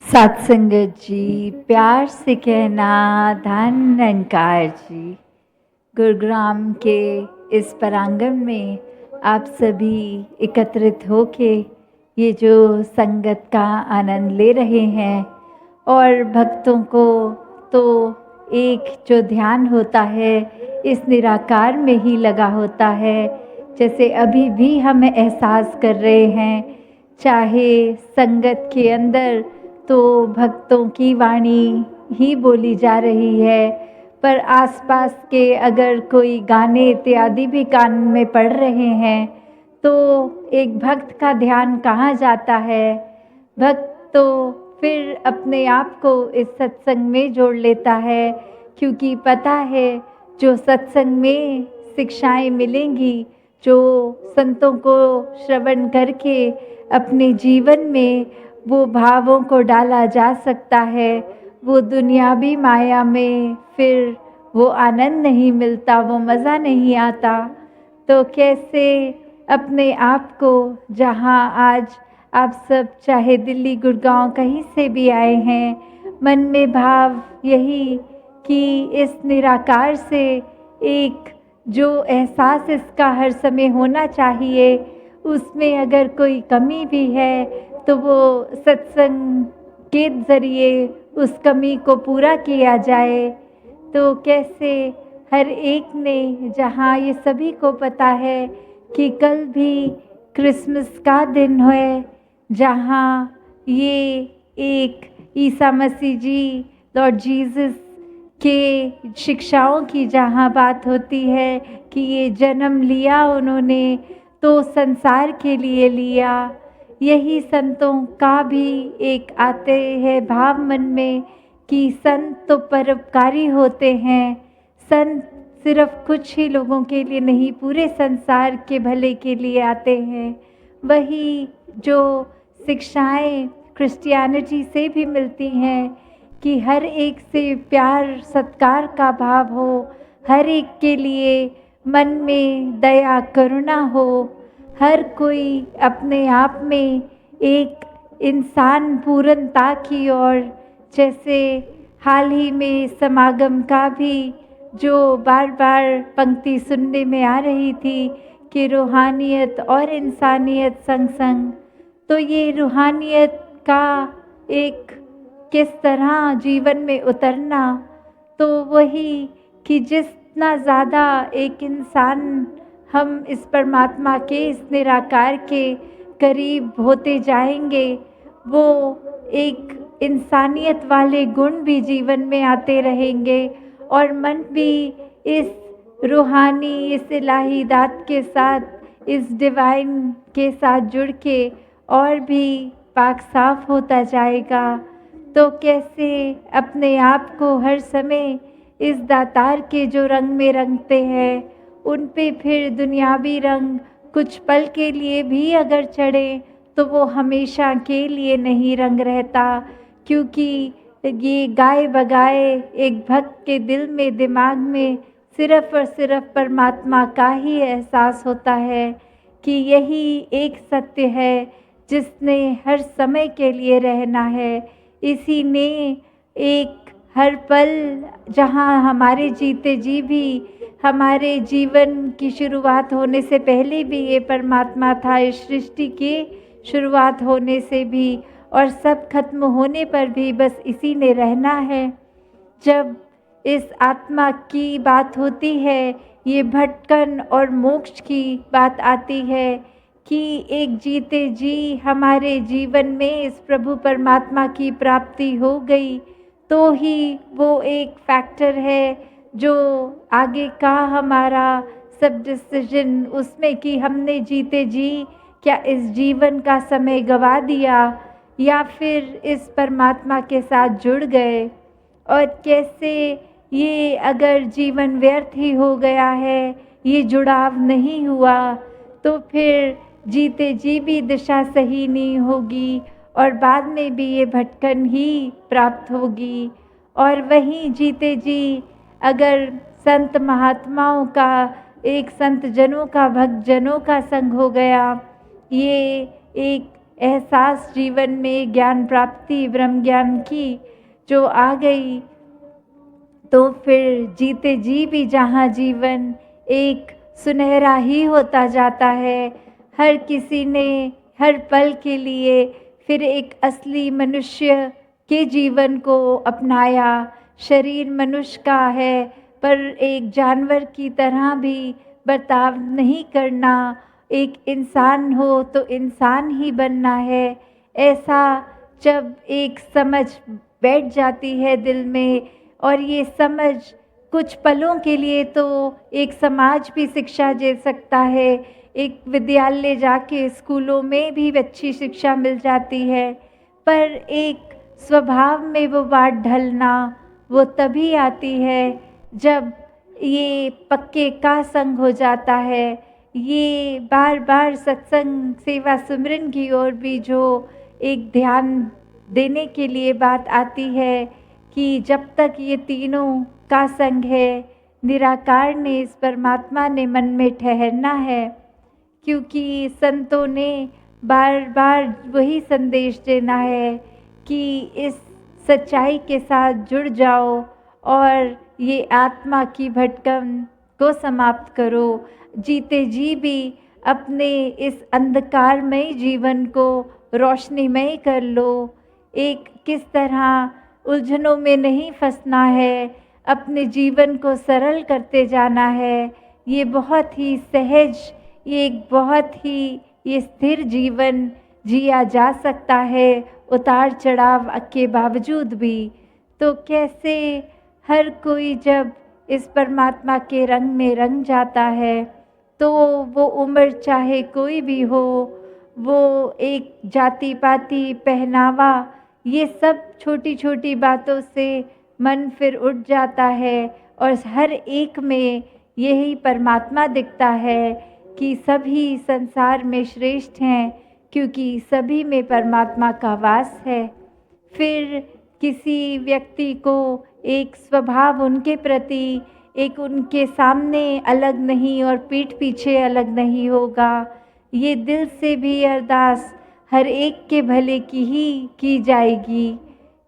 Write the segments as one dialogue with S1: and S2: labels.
S1: सत्संगत जी, प्यार से कहना धन निरंकार जी। गुरुग्राम के इस प्रांगण में आप सभी एकत्रित होके ये जो संगत का आनंद ले रहे हैं और भक्तों को तो एक जो ध्यान होता है इस निराकार में ही लगा होता है। जैसे अभी भी हम एहसास कर रहे हैं, चाहे संगत के अंदर तो भक्तों की वाणी ही बोली जा रही है, पर आसपास के अगर कोई गाने इत्यादि भी कान में पड़ रहे हैं तो एक भक्त का ध्यान कहाँ जाता है। भक्त तो फिर अपने आप को इस सत्संग में जोड़ लेता है, क्योंकि पता है जो सत्संग में शिक्षाएं मिलेंगी, जो संतों को श्रवण करके अपने जीवन में वो भावों को डाला जा सकता है, वो दुनियावी माया में फिर वो आनंद नहीं मिलता, वो मज़ा नहीं आता। तो कैसे अपने आप को, जहाँ आज आप सब चाहे दिल्ली गुड़गांव कहीं से भी आए हैं, मन में भाव यही कि इस निराकार से एक जो एहसास इसका हर समय होना चाहिए, उसमें अगर कोई कमी भी है तो वो सत्संग के ज़रिए उस कमी को पूरा किया जाए। तो कैसे हर एक ने, जहाँ ये सभी को पता है कि कल भी क्रिसमस का दिन है, जहाँ ये एक ईसा मसीह जी, लॉर्ड जीसस के शिक्षाओं की जहाँ बात होती है कि ये जन्म लिया उन्होंने तो संसार के लिए लिया। यही संतों का भी एक आते हैं भाव मन में कि संत तो परोपकारी होते हैं। संत सिर्फ कुछ ही लोगों के लिए नहीं, पूरे संसार के भले के लिए आते हैं। वही जो शिक्षाएं क्रिश्चियनिटी से भी मिलती हैं कि हर एक से प्यार सत्कार का भाव हो, हर एक के लिए मन में दया करुणा हो, हर कोई अपने आप में एक इंसान पूर्णता की ओर। जैसे हाल ही में समागम का भी जो बार बार पंक्ति सुनने में आ रही थी कि रूहानियत और इंसानियत संग संग, तो ये रूहानियत का एक किस तरह जीवन में उतरना, तो वही कि जितना ज़्यादा एक इंसान हम इस परमात्मा के, इस निराकार के करीब होते जाएंगे, वो एक इंसानियत वाले गुण भी जीवन में आते रहेंगे और मन भी इस रूहानी, इस इलाही दात के साथ, इस डिवाइन के साथ जुड़ के और भी पाक साफ होता जाएगा। तो कैसे अपने आप को हर समय इस दातार के जो रंग में रंगते हैं, उन पे फिर दुनियावी रंग कुछ पल के लिए भी अगर चढ़े तो वो हमेशा के लिए नहीं रंग रहता, क्योंकि ये गाए बगाए एक भक्त के दिल में, दिमाग में सिर्फ और सिर्फ परमात्मा का ही एहसास होता है कि यही एक सत्य है जिसने हर समय के लिए रहना है। इसी ने एक हर पल, जहाँ हमारे जीते जी भी, हमारे जीवन की शुरुआत होने से पहले भी ये परमात्मा था, इस सृष्टि की शुरुआत होने से भी और सब खत्म होने पर भी बस इसी ने रहना है। जब इस आत्मा की बात होती है, ये भटकन और मोक्ष की बात आती है कि एक जीते जी हमारे जीवन में इस प्रभु परमात्मा की प्राप्ति हो गई, तो ही वो एक फैक्टर है जो आगे का हमारा सब डिसीजन उसमें कि हमने जीते जी क्या इस जीवन का समय गवा दिया या फिर इस परमात्मा के साथ जुड़ गए। और कैसे ये अगर जीवन व्यर्थ ही हो गया है, ये जुड़ाव नहीं हुआ, तो फिर जीते जी भी दिशा सही नहीं होगी और बाद में भी ये भटकन ही प्राप्त होगी। और वहीं जीते जी अगर संत महात्माओं का, एक संत जनों का, भक्त जनों का संग हो गया, ये एक एहसास जीवन में ज्ञान प्राप्ति ब्रह्म ज्ञान की जो आ गई, तो फिर जीते जी भी जहाँ जीवन एक सुनहरा ही होता जाता है। हर किसी ने हर पल के लिए फिर एक असली मनुष्य के जीवन को अपनाया। शरीर मनुष्य का है, पर एक जानवर की तरह भी बर्ताव नहीं करना। एक इंसान हो तो इंसान ही बनना है। ऐसा जब एक समझ बैठ जाती है दिल में, और ये समझ कुछ पलों के लिए तो एक समाज भी शिक्षा दे सकता है, एक विद्यालय जाके स्कूलों में भी अच्छी शिक्षा मिल जाती है, पर एक स्वभाव में वो बात ढलना वो तभी आती है जब ये पक्के का संग हो जाता है। ये बार बार सत्संग सेवा सुमरन की ओर भी जो एक ध्यान देने के लिए बात आती है कि जब तक ये तीनों का संग है, निराकार ने इस परमात्मा ने मन में ठहरना है। क्योंकि संतों ने बार बार वही संदेश देना है कि इस सच्चाई के साथ जुड़ जाओ और ये आत्मा की भटकन को समाप्त करो। जीते जी भी अपने इस अंधकारमय जीवन को रोशनीमय कर लो। एक किस तरह उलझनों में नहीं फंसना है, अपने जीवन को सरल करते जाना है। ये बहुत ही सहज, ये एक बहुत ही ये स्थिर जीवन जिया जा सकता है, उतार चढ़ाव के बावजूद भी। तो कैसे हर कोई जब इस परमात्मा के रंग में रंग जाता है, तो वो उम्र चाहे कोई भी हो, वो एक जाति पाति पहनावा, ये सब छोटी छोटी बातों से मन फिर उठ जाता है और हर एक में यही परमात्मा दिखता है कि सभी संसार में श्रेष्ठ हैं, क्योंकि सभी में परमात्मा का वास है। फिर किसी व्यक्ति को एक स्वभाव उनके प्रति एक उनके सामने अलग नहीं और पीठ पीछे अलग नहीं होगा। ये दिल से भी अरदास हर एक के भले की ही की जाएगी,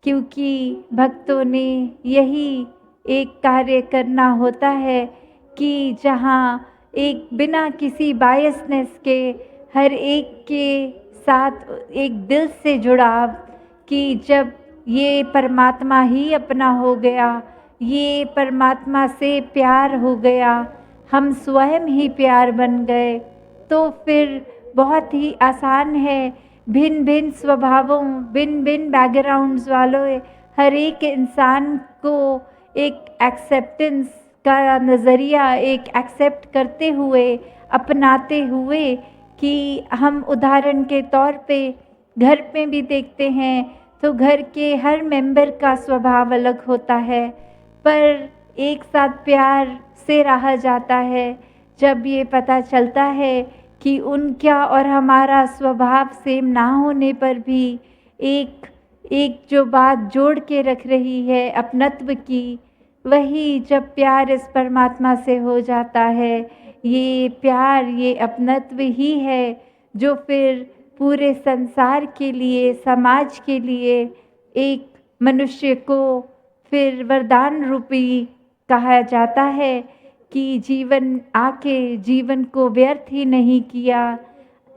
S1: क्योंकि भक्तों ने यही एक कार्य करना होता है कि जहाँ एक बिना किसी बायसनेस के हर एक के साथ एक दिल से जुड़ाव, कि जब ये परमात्मा ही अपना हो गया, ये परमात्मा से प्यार हो गया, हम स्वयं ही प्यार बन गए, तो फिर बहुत ही आसान है भिन्न भिन्न स्वभावों भिन्न भिन्न बैकग्राउंड्स वालों हर एक इंसान को एक एक्सेप्टेंस का नज़रिया एक एक्सेप्ट करते हुए अपनाते हुए, कि हम उदाहरण के तौर पे घर पे भी देखते हैं तो घर के हर मेंबर का स्वभाव अलग होता है, पर एक साथ प्यार से रहा जाता है जब ये पता चलता है कि उनका और हमारा स्वभाव सेम ना होने पर भी एक जो बात जोड़ के रख रही है अपनत्व की, वही जब प्यार इस परमात्मा से हो जाता है, ये प्यार ये अपनत्व ही है जो फिर पूरे संसार के लिए समाज के लिए एक मनुष्य को फिर वरदान रूपी कहा जाता है कि जीवन आके जीवन को व्यर्थ ही नहीं किया।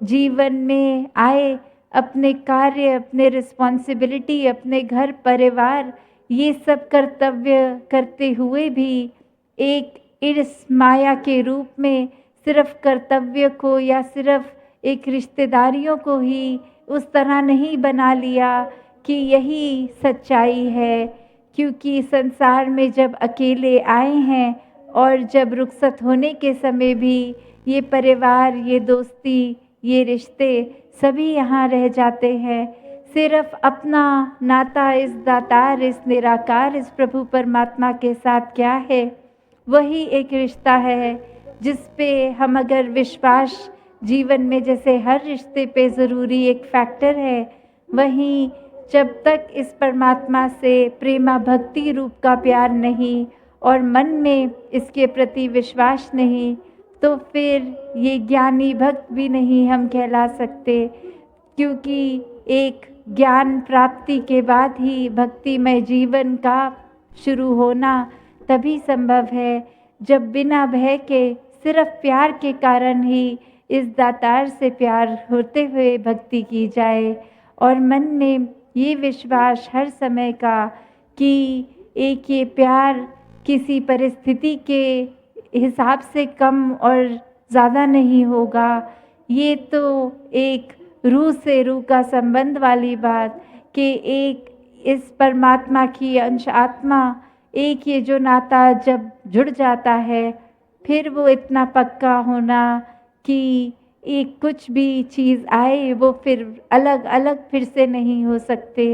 S1: जीवन में आए अपने कार्य अपने रिस्पॉन्सिबिलिटी अपने घर परिवार ये सब कर्तव्य करते हुए भी एक इस माया के रूप में सिर्फ कर्तव्य को या सिर्फ एक रिश्तेदारियों को ही उस तरह नहीं बना लिया कि यही सच्चाई है। क्योंकि संसार में जब अकेले आए हैं और जब रुखसत होने के समय भी ये परिवार ये दोस्ती ये रिश्ते सभी यहाँ रह जाते हैं। सिर्फ अपना नाता इस दातार इस निराकार इस प्रभु परमात्मा के साथ क्या है, वही एक रिश्ता है जिस पे हम अगर विश्वास जीवन में जैसे हर रिश्ते पे ज़रूरी एक फैक्टर है, वहीं जब तक इस परमात्मा से प्रेमा भक्ति रूप का प्यार नहीं और मन में इसके प्रति विश्वास नहीं, तो फिर ये ज्ञानी भक्त भी नहीं हम कहला सकते। क्योंकि एक ज्ञान प्राप्ति के बाद ही भक्तिमय जीवन का शुरू होना तभी संभव है जब बिना भय के सिर्फ प्यार के कारण ही इस दातार से प्यार होते हुए भक्ति की जाए और मन में ये विश्वास हर समय का कि एक ये प्यार किसी परिस्थिति के हिसाब से कम और ज़्यादा नहीं होगा। ये तो एक रूह से रूह का संबंध वाली बात कि एक इस परमात्मा की अंश आत्मा एक ये जो नाता जब जुड़ जाता है फिर वो इतना पक्का होना कि एक कुछ भी चीज़ आए वो फिर अलग अलग फिर से नहीं हो सकते।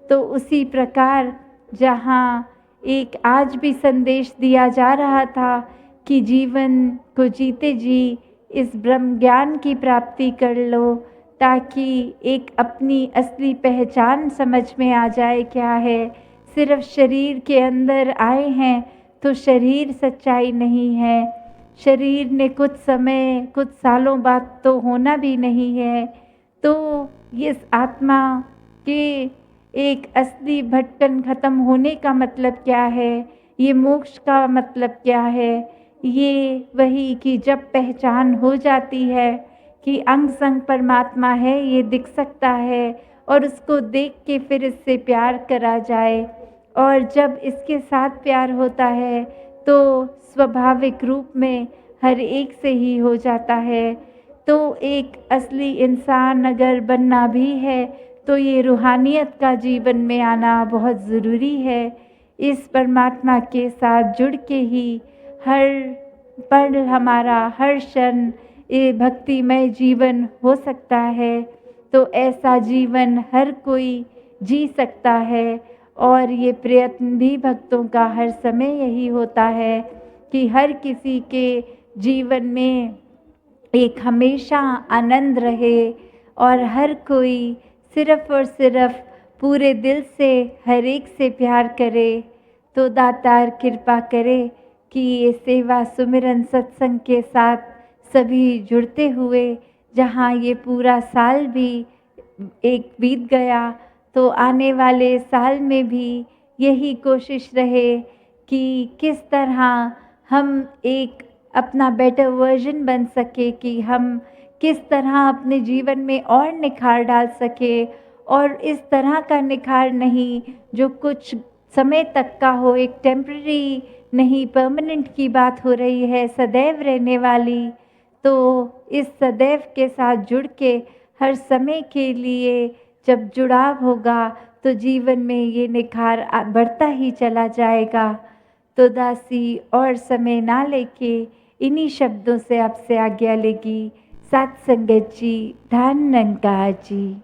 S1: तो उसी प्रकार जहाँ एक आज भी संदेश दिया जा रहा था कि जीवन को जीते जी इस ब्रह्म ज्ञान की प्राप्ति कर लो ताकि एक अपनी असली पहचान समझ में आ जाए क्या है। सिर्फ शरीर के अंदर आए हैं तो शरीर सच्चाई नहीं है, शरीर ने कुछ समय कुछ सालों बाद तो होना भी नहीं है। तो इस आत्मा के एक असली भटकन खत्म होने का मतलब क्या है, ये मोक्ष का मतलब क्या है, ये वही कि जब पहचान हो जाती है कि अंग संग परमात्मा है, ये दिख सकता है और उसको देख के फिर इससे प्यार करा जाए और जब इसके साथ प्यार होता है तो स्वाभाविक रूप में हर एक से ही हो जाता है। तो एक असली इंसान अगर बनना भी है तो ये रूहानियत का जीवन में आना बहुत ज़रूरी है। इस परमात्मा के साथ जुड़ के ही हर पल हमारा हर क्षण ये भक्तिमय जीवन हो सकता है। तो ऐसा जीवन हर कोई जी सकता है और ये प्रयत्न भी भक्तों का हर समय यही होता है कि हर किसी के जीवन में एक हमेशा आनंद रहे और हर कोई सिर्फ और सिर्फ पूरे दिल से हर एक से प्यार करे। तो दातार कृपा करे कि ये सेवा सुमिरन सत्संग के साथ सभी जुड़ते हुए जहाँ ये पूरा साल भी एक बीत गया तो आने वाले साल में भी यही कोशिश रहे कि किस तरह हम एक अपना बेटर वर्जन बन सके, कि हम किस तरह अपने जीवन में और निखार डाल सके और इस तरह का निखार नहीं जो कुछ समय तक का हो, एक टेम्पररी नहीं परमानेंट की बात हो रही है, सदैव रहने वाली। तो इस सदैव के साथ जुड़ के हर समय के लिए जब जुड़ाव होगा तो जीवन में ये निखार बढ़ता ही चला जाएगा। तो दासी और समय ना लेके इन्हीं शब्दों से आपसे आज्ञा लेगी। साथ संगत जी, धन निरंकार जी।